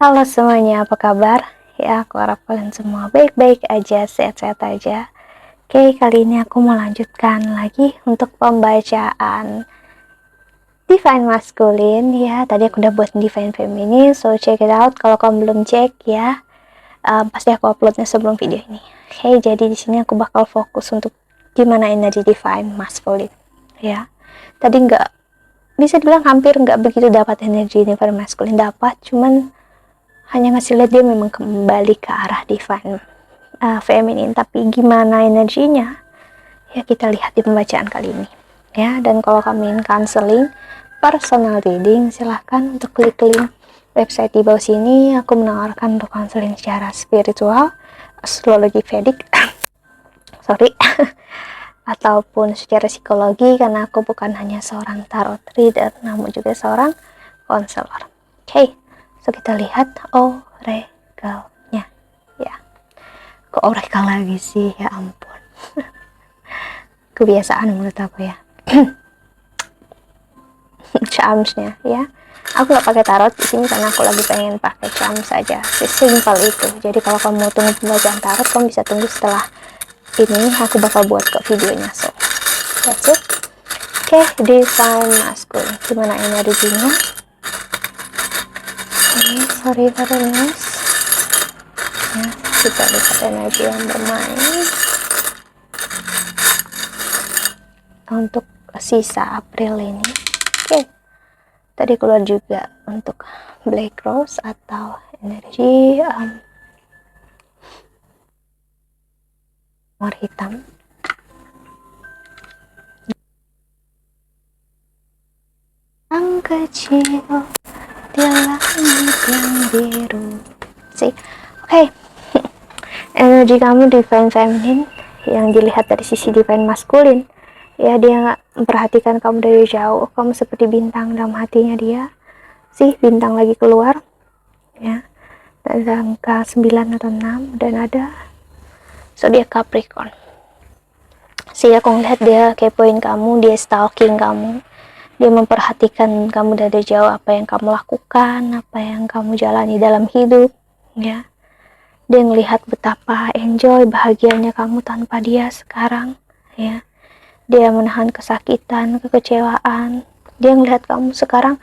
Halo semuanya, apa kabar? Ya, aku harap kalian semua baik-baik aja, sehat-sehat aja. Oke, kali ini aku mau lanjutkan lagi untuk pembacaan Divine Masculine ya. Tadi aku udah buat Divine Feminine, so check it out. Kalau kamu belum cek ya, pasti aku uploadnya sebelum video ini. Oke, jadi di sini aku bakal fokus untuk gimana energi Divine Masculine ya. Tadi nggak bisa dibilang hampir nggak begitu dapat energi Divine Masculine, dapat cuman hanya ngasih lihat dia memang kembali ke arah divine feminine, tapi gimana energinya ya kita lihat di pembacaan kali ini ya. Dan kalau kamu ingin counseling personal reading, silahkan untuk klik link website di bawah sini. Aku menawarkan untuk counseling secara spiritual, astrologi Vedic sorry ataupun secara psikologi, karena aku bukan hanya seorang tarot reader namun juga seorang konselor. Oke, so kita lihat oracle-nya ya. Kok oracle lagi sih, ya ampun. Kebiasaan menurut aku ya. Charms-nya ya. Aku nggak pakai tarot di sini karena aku lagi pengen pakai charms saja. Sesimpel itu. Jadi kalau kamu mau tunggu pembacaan tarot, kamu bisa tunggu setelah ini. Aku bakal buat ke videonya. So, that's it. Oke, Divine Masculine. Gimana energinya? Sorry for the noise. Ya, kita lihat energi yang bermain untuk sisa April ini. Oke, tadi keluar juga untuk Black Rose atau energi mawar hitam. Yang kecil di langit yang biru. See, oke. Energi kamu Divine Feminine yang dilihat dari sisi Divine Masculine ya, dia nggak memperhatikan kamu dari jauh. Kamu seperti bintang dalam hatinya dia. Sih, bintang lagi keluar ya. Dan ada angka 9 atau 6 dan ada zodiak Capricorn. Sih, aku ngeliat dia kepoin kamu, dia stalking kamu, dia memperhatikan kamu dari jauh, apa yang kamu lakukan, apa yang kamu jalani dalam hidup ya. Dia ngelihat betapa enjoy, bahagianya kamu tanpa dia sekarang ya. Dia menahan kesakitan, kekecewaan. Dia ngelihat kamu sekarang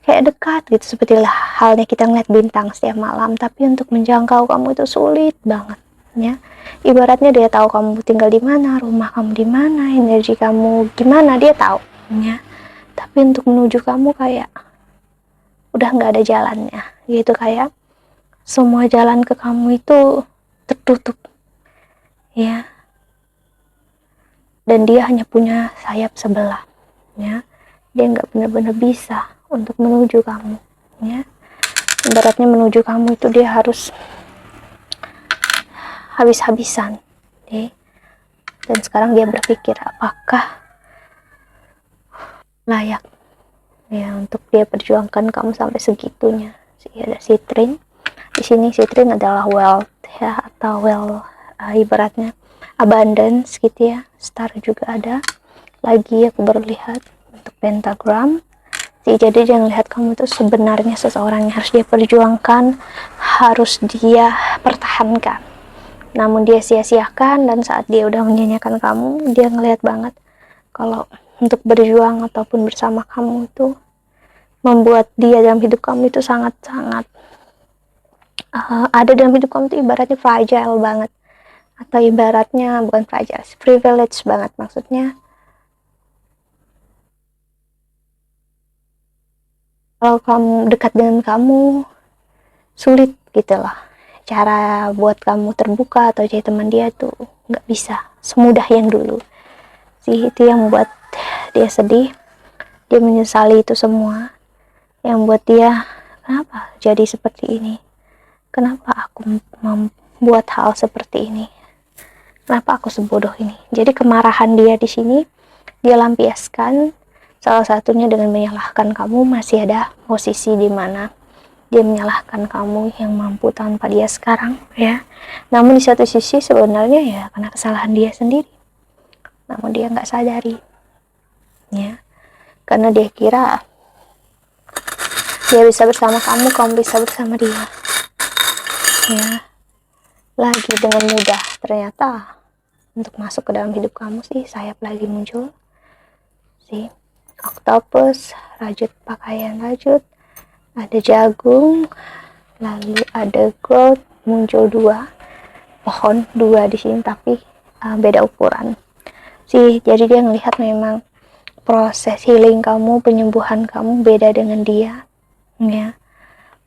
kayak dekat gitu, seperti halnya kita ngeliat bintang setiap malam, tapi untuk menjangkau kamu itu sulit banget ya. Ibaratnya dia tahu kamu tinggal di mana, rumah kamu di mana, energi kamu gimana, dia tahu ya. Tapi untuk menuju kamu kayak udah nggak ada jalannya gitu, kayak semua jalan ke kamu itu tertutup ya. Dan dia hanya punya sayap sebelah ya. Dia nggak benar-benar bisa untuk menuju kamu ya. Ibaratnya menuju kamu itu dia harus habis-habisan ya. Dan sekarang dia berpikir apakah layak ya untuk dia perjuangkan kamu sampai segitunya. Ada Citrin di sini. Citrin adalah wealth ya, atau ibaratnya abundance gitu ya. Star juga ada. Lagi aku baru lihat untuk pentagram. Jadi dia ngelihat kamu itu sebenarnya seseorang yang harus dia perjuangkan, harus dia pertahankan. Namun dia sia-siakan, dan saat dia udah menyanyiakan kamu, dia ngelihat banget kalau untuk berjuang ataupun bersama kamu itu membuat dia dalam hidup kamu itu sangat-sangat ada dalam hidup kamu itu ibaratnya fragile banget, atau ibaratnya bukan fragile, privilege banget. Maksudnya kalau kamu dekat dengan kamu sulit gitu lah, cara buat kamu terbuka atau jadi teman dia tuh nggak bisa semudah yang dulu sih. Itu yang membuat dia sedih, dia menyesali itu semua, yang buat dia kenapa jadi seperti ini, kenapa aku membuat hal seperti ini, kenapa aku sebodoh ini. Jadi kemarahan dia di sini dia lampiaskan, salah satunya dengan menyalahkan kamu. Masih ada posisi di mana dia menyalahkan kamu yang mampu tanpa dia sekarang ya. Namun di satu sisi sebenarnya ya karena kesalahan dia sendiri, namun dia nggak sadari ya, karena dia kira Dia bisa bersama kamu, kamu bisa bersama dia, ya. Lagi dengan mudah ternyata untuk masuk ke dalam hidup kamu sih sayap lagi muncul sih, octopus, rajut pakaian rajut, ada jagung, lalu ada goat, muncul pohon dua di sini, tapi beda ukuran sih. Jadi dia ngelihat memang proses healing kamu, penyembuhan kamu beda dengan dia, ya.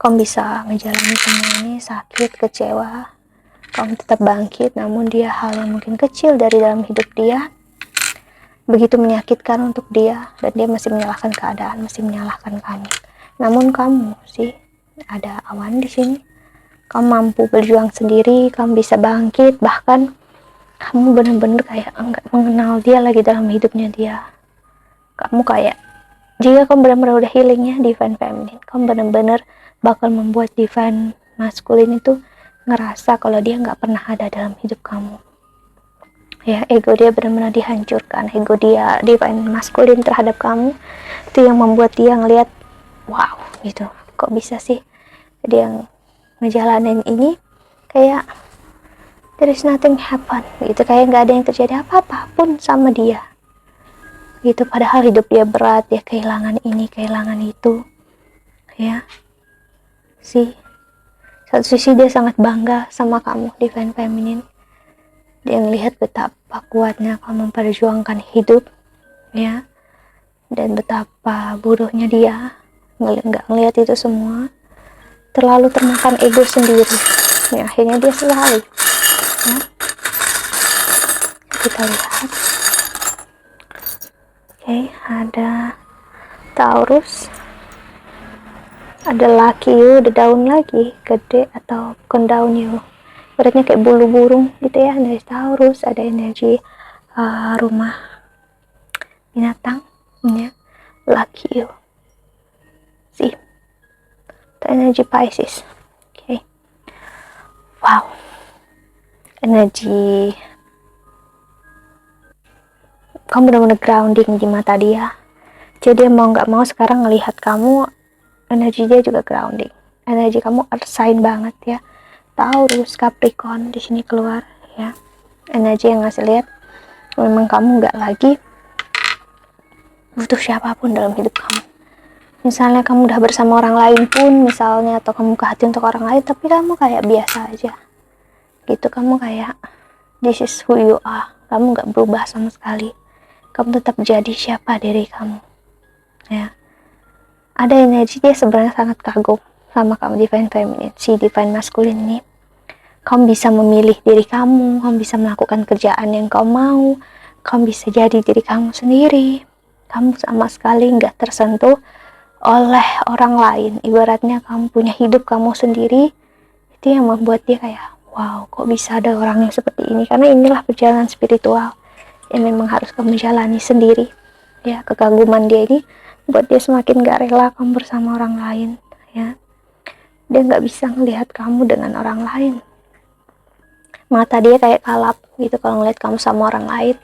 Kamu bisa menjalani semua ini, sakit, kecewa, kamu tetap bangkit, namun dia hal yang mungkin kecil dari dalam hidup dia begitu menyakitkan untuk dia, dan dia masih menyalahkan keadaan, masih menyalahkan kamu. Namun kamu sih ada awan di sini. Kamu mampu berjuang sendiri, kamu bisa bangkit, bahkan kamu benar-benar kayak enggak mengenal dia lagi dalam hidupnya dia. Kamu kayak, jika kamu benar-benar udah healingnya divine feminine, kamu benar-benar bakal membuat divine maskulin itu ngerasa kalau dia nggak pernah ada dalam hidup kamu, ya. Ego dia benar-benar dihancurkan, ego dia divine maskulin terhadap kamu itu yang membuat dia ngelihat, wow gitu, kok bisa sih dia ngejalanin ini kayak there is nothing happen gitu, kayak nggak ada yang terjadi apa-apa pun sama dia gitu. Padahal hidup dia berat, dia kehilangan ini, kehilangan itu, ya sih. Satu sisi dia sangat bangga sama kamu divine feminine, dia ngelihat betapa kuatnya kamu memperjuangkan hidup, ya, dan betapa bodohnya dia nggak ngelihat itu semua, terlalu termakan ego sendiri, ya. Akhirnya dia selesai, ya. Kita lihat, oke, ada Taurus, ada Lucky You, ada daun lagi gede atau bukan daun You, beratnya kayak bulu burung gitu ya, dari Taurus. Ada energi rumah binatang, ya, Lucky You sih, itu energi Pisces. Oke. Wow, energi kamu benar-benar grounding di mata dia, jadi dia mau nggak mau sekarang ngelihat kamu, energi dia juga grounding, energi kamu earth sign banget, ya. Taurus, Capricorn di sini keluar, ya. Energi yang ngasih lihat memang kamu nggak lagi butuh siapapun dalam hidup kamu. Misalnya kamu udah bersama orang lain pun, misalnya, atau kamu ke hati untuk orang lain, tapi kamu kayak biasa aja gitu, kamu kayak this is who you are, kamu nggak berubah sama sekali, kamu tetap jadi siapa diri kamu, ya. Ada energi dia sebenarnya sangat kagum sama kamu divine feminine, si divine masculine ini. Kamu bisa memilih diri kamu, kamu bisa melakukan kerjaan yang kamu mau, kamu bisa jadi diri kamu sendiri, kamu sama sekali nggak tersentuh oleh orang lain. Ibaratnya kamu punya hidup kamu sendiri, itu yang membuat dia kayak, wow, kok bisa ada orang yang seperti ini. Karena inilah perjalanan spiritual yang memang harus kamu jalani sendiri, ya. Kekaguman dia ini buat dia semakin gak rela kamu bersama orang lain, ya. Dia nggak bisa melihat kamu dengan orang lain, mata dia kayak kalap gitu kalau ngeliat kamu sama orang lain.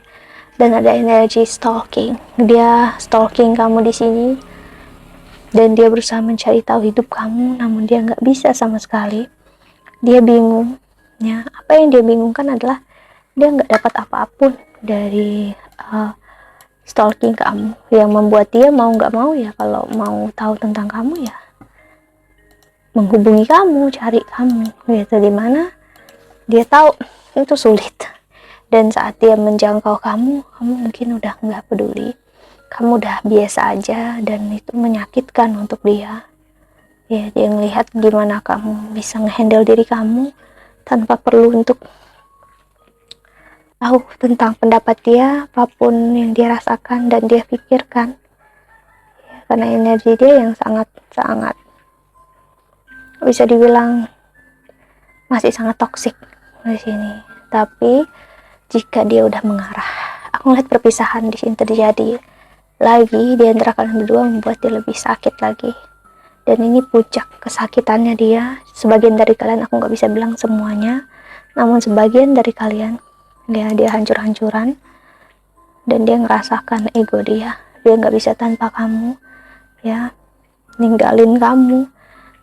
Dan ada energi stalking, dia stalking kamu di sini, dan dia berusaha mencari tahu hidup kamu, namun dia nggak bisa sama sekali. Dia bingung, ya. Apa yang dia bingungkan adalah dia nggak dapat apapun dari stalking kamu, yang membuat dia mau nggak mau, ya, kalau mau tahu tentang kamu, ya, menghubungi kamu, cari kamu gitu. Dimana dia tahu itu sulit, dan saat dia menjangkau kamu mungkin udah nggak peduli, kamu udah biasa aja, dan itu menyakitkan untuk dia, ya. Dia ngelihat gimana kamu bisa ngehandle diri kamu tanpa perlu untuk tahu tentang pendapat dia, apapun yang dia rasakan dan dia pikirkan, ya. Karena energi dia yang sangat-sangat bisa dibilang masih sangat toksik di sini. Tapi jika dia udah mengarah, aku ngeliat perpisahan di sini terjadi lagi di antara kalian berdua, membuat dia lebih sakit lagi. Dan ini puncak kesakitannya dia. Sebagian dari kalian, aku nggak bisa bilang semuanya, namun sebagian dari kalian, ya, dia hancur-hancuran, dan dia ngerasakan ego dia nggak bisa tanpa kamu, ya. ninggalin kamu,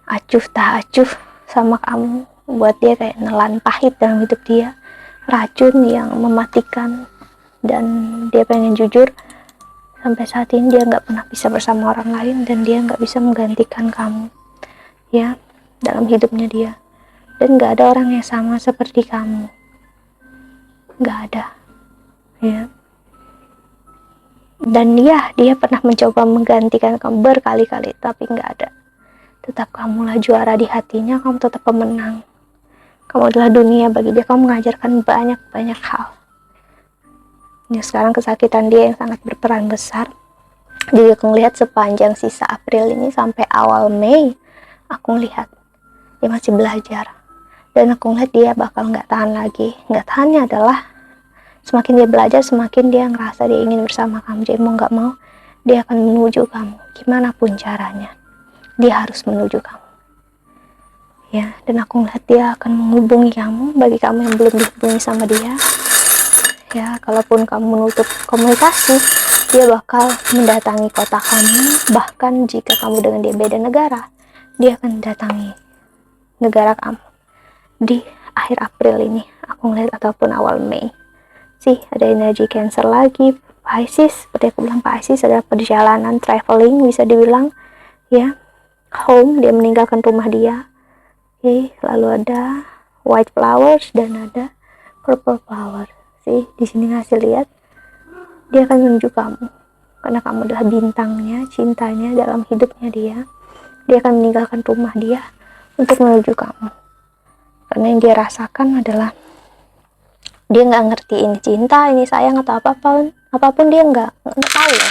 acuh tak acuh sama kamu, buat dia kayak nelan pahit dalam hidup dia, racun yang mematikan. Dan dia pengen jujur, sampai saat ini dia nggak pernah bisa bersama orang lain, dan dia nggak bisa menggantikan kamu ya dalam hidupnya dia. Dan nggak ada orang yang sama seperti kamu, nggak ada ya. Dan dia pernah mencoba menggantikan kamu berkali-kali, tapi nggak ada. Tetap kamulah juara di hatinya, kamu tetap pemenang. Kamu adalah dunia bagi dia, kamu mengajarkan banyak hal. Ya, sekarang kesakitan dia yang sangat berperan besar. Jadi aku ngelihat sepanjang sisa April ini sampai awal Mei, aku ngelihat dia masih belajar. Dan aku ngelihat dia bakal nggak tahan lagi. Nggak tahannya adalah semakin dia belajar, semakin dia ngerasa dia ingin bersama kamu. Jadi mau nggak mau, dia akan menuju kamu. Gimana pun caranya, dia harus menuju kamu. Ya, dan aku ngelihat dia akan menghubungi kamu. Bagi kamu yang belum dihubungi sama dia, ya, kalaupun kamu menutup komunikasi, dia bakal mendatangi kota kamu. Bahkan jika kamu dengan dia beda negara, dia akan datangi negara kamu di akhir April ini, aku ngeliat, ataupun awal Mei. Sih, ada energi Cancer lagi, Pisces. Seperti aku bilang, Pisces adalah perjalanan, traveling bisa dibilang ya, home, dia meninggalkan rumah dia. Oke, lalu ada white flowers dan ada purple flower. Sih, di sini ngasih lihat dia akan menuju kamu, karena kamu adalah bintangnya, cintanya dalam hidupnya dia. Dia akan meninggalkan rumah dia untuk menuju kamu, karena yang dia rasakan adalah dia nggak ngerti ini cinta, ini sayang, atau apapun dia nggak tahu ya.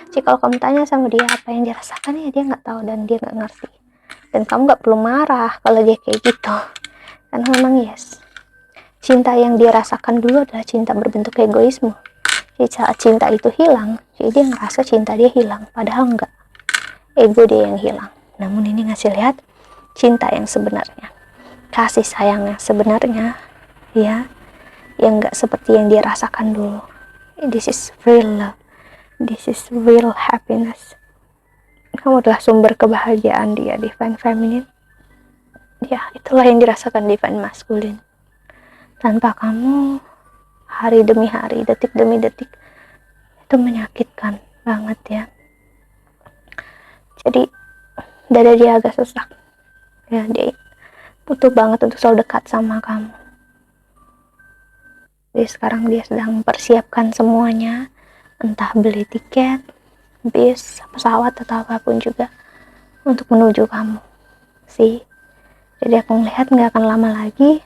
Jadi kalau kamu tanya sama dia apa yang dia rasakan, ya dia nggak tahu dan dia nggak ngerti. Dan kamu nggak perlu marah kalau dia kayak gitu, karena memang cinta yang dia rasakan dulu adalah cinta berbentuk egoisme. Jadi saat cinta itu hilang, jadi dia ngerasa cinta dia hilang, padahal enggak, ego dia yang hilang. Namun ini ngasih lihat cinta yang sebenarnya, kasih sayang yang sebenarnya ya, yang enggak seperti yang dia rasakan dulu. This is real love, this is real happiness. Kamu adalah sumber kebahagiaan dia, divine feminine. Ya, itulah yang dirasakan divine masculine. Tanpa kamu, hari demi hari, detik demi detik, itu menyakitkan banget ya. Jadi dada dia agak sesak ya, dia butuh banget untuk selalu dekat sama kamu. Jadi sekarang dia sedang mempersiapkan semuanya, entah beli tiket, bis, pesawat, atau apapun juga untuk menuju kamu sih. Jadi aku melihat nggak akan lama lagi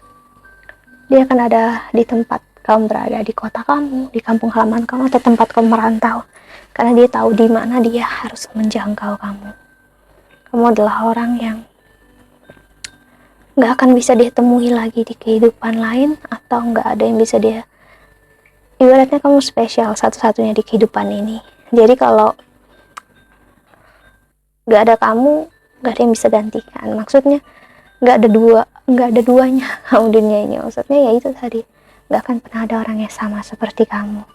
dia akan ada di tempat kamu berada, di kota kamu, di kampung halaman kamu, atau tempat kamu merantau, karena dia tahu di mana dia harus menjangkau kamu. Kamu adalah orang yang nggak akan bisa dia temui lagi di kehidupan lain, atau nggak ada yang bisa dia, ibaratnya kamu spesial satu-satunya di kehidupan ini. Jadi kalau nggak ada kamu, nggak ada yang bisa gantikan. Maksudnya nggak ada duanya kamu dunia ini. Maksudnya ya itu tadi, nggak akan pernah ada orang yang sama seperti kamu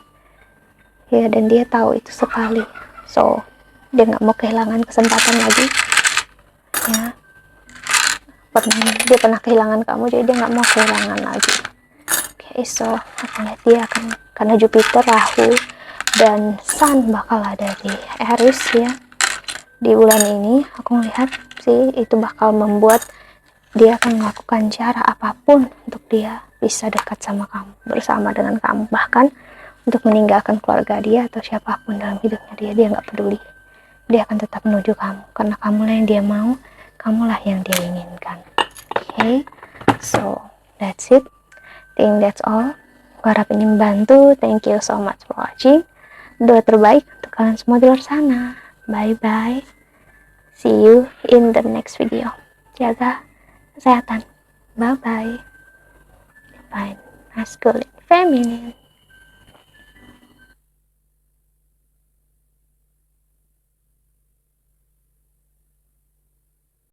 ya, dan dia tahu itu sekali. So dia nggak mau kehilangan kesempatan lagi ya. Dia pernah kehilangan kamu, jadi dia nggak mau kehilangan lagi. Oke, so aku lihat dia akan, karena Jupiter, Rahu, dan Sun bakal ada di Aries ya di bulan ini. Aku melihat sih itu bakal membuat dia akan melakukan cara apapun untuk dia bisa dekat sama kamu, bersama dengan kamu, bahkan untuk meninggalkan keluarga dia atau siapapun dalam hidupnya dia nggak peduli. Dia akan tetap menuju kamu, karena kamulah yang dia mau, kamulah yang dia inginkan. Okay, so that's it. Think that's all. Harap ini membantu. Thank you so much for watching. Doa terbaik untuk kalian semua di luar sana. Bye bye. See you in the next video. Jaga kesehatan. Bye bye. Fine. Masculine, feminine.